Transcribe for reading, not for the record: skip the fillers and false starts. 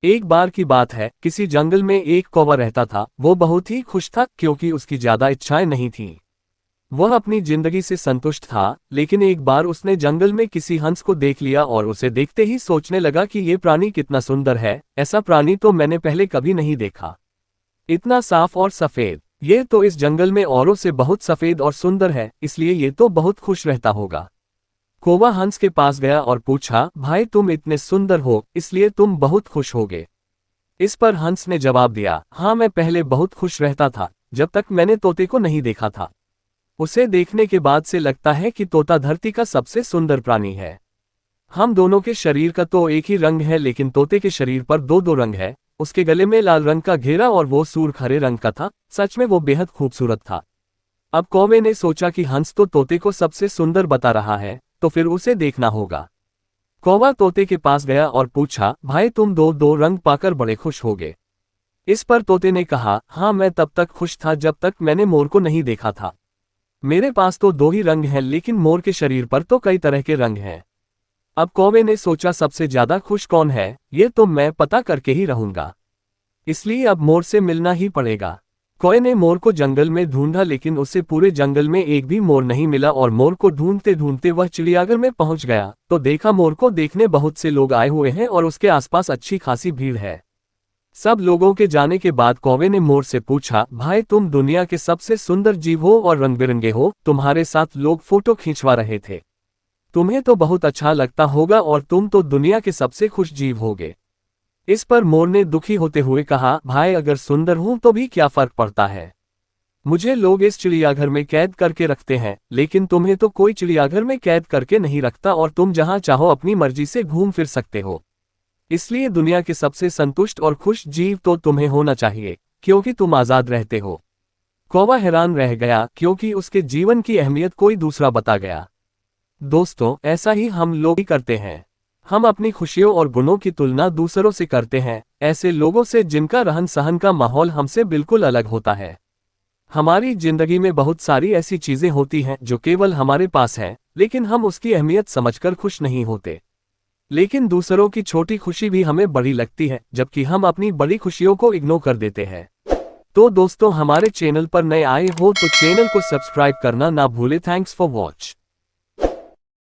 एक बार की बात है, किसी जंगल में एक कौवा रहता था। वो बहुत ही खुश था क्योंकि उसकी ज्यादा इच्छाएं नहीं थीं। वह अपनी जिंदगी से संतुष्ट था, लेकिन एक बार उसने जंगल में किसी हंस को देख लिया और उसे देखते ही सोचने लगा कि ये प्राणी कितना सुंदर है। ऐसा प्राणी तो मैंने पहले कभी नहीं देखा। इतना साफ और सफेद। ये तो इस जंगल में औरों से बहुत सफेद और सुंदर है, इसलिए ये तो बहुत खुश रहता होगा। कौवा हंस के पास गया और पूछा, भाई तुम इतने सुंदर हो, इसलिए तुम बहुत खुश होगे। इस पर हंस ने जवाब दिया, हाँ मैं पहले बहुत खुश रहता था, जब तक मैंने तोते को नहीं देखा था। उसे देखने के बाद से लगता है कि तोता धरती का सबसे सुंदर प्राणी है। हम दोनों के शरीर का तो एक ही रंग है, लेकिन तोते के शरीर पर दो दो रंग है। उसके गले में लाल रंग का घेरा और वो सूर्ख हरे रंग का था। सच में वो बेहद खूबसूरत था। अब कौवे ने सोचा कि हंस तो तोते को सबसे सुंदर बता रहा है, तो फिर उसे देखना होगा। कौवा तोते के पास गया और पूछा, भाई तुम दो दो रंग पाकर बड़े खुश होगे। इस पर तोते ने कहा, हाँ मैं तब तक खुश था जब तक मैंने मोर को नहीं देखा था। मेरे पास तो दो ही रंग हैं, लेकिन मोर के शरीर पर तो कई तरह के रंग हैं। अब कौवे ने सोचा, सबसे ज्यादा खुश कौन है, ये तो मैं पता करके ही रहूंगा। इसलिए अब मोर से मिलना ही पड़ेगा। कौवे ने मोर को जंगल में ढूंढा, लेकिन उसे पूरे जंगल में एक भी मोर नहीं मिला और मोर को ढूंढते ढूंढते वह चिड़ियाघर में पहुंच गया तो देखा मोर को देखने बहुत से लोग आए हुए हैं और उसके आसपास अच्छी खासी भीड़ है। सब लोगों के जाने के बाद कौवे ने मोर से पूछा, भाई तुम दुनिया के सबसे सुंदर जीव हो और रंग बिरंगे हो, तुम्हारे साथ लोग फोटो खींचवा रहे थे। तुम्हें तो बहुत अच्छा लगता होगा और तुम तो दुनिया के सबसे खुश जीव होगे। इस पर मोर ने दुखी होते हुए कहा, भाई अगर सुंदर हूं तो भी क्या फर्क पड़ता है। मुझे लोग इस चिड़ियाघर में कैद करके रखते हैं, लेकिन तुम्हें तो कोई चिड़ियाघर में कैद करके नहीं रखता और तुम जहां चाहो अपनी मर्जी से घूम फिर सकते हो। इसलिए दुनिया के सबसे संतुष्ट और खुश जीव तो तुम्हें होना चाहिए, क्योंकि तुम आजाद रहते हो। कौवा हैरान रह गया, क्योंकि उसके जीवन की अहमियत कोई दूसरा बता गया। दोस्तों, ऐसा ही हम लोग भी करते हैं। हम अपनी खुशियों और गुणों की तुलना दूसरों से करते हैं, ऐसे लोगों से जिनका रहन सहन का माहौल हमसे बिल्कुल अलग होता है। हमारी जिंदगी में बहुत सारी ऐसी चीजें होती हैं जो केवल हमारे पास हैं, लेकिन हम उसकी अहमियत समझकर खुश नहीं होते। लेकिन दूसरों की छोटी खुशी भी हमें बड़ी लगती है, जबकि हम अपनी बड़ी खुशियों को इग्नोर कर देते हैं। तो दोस्तों, हमारे चैनल पर नए आए हो तो चैनल को सब्सक्राइब करना ना भूले। Thanks for watch.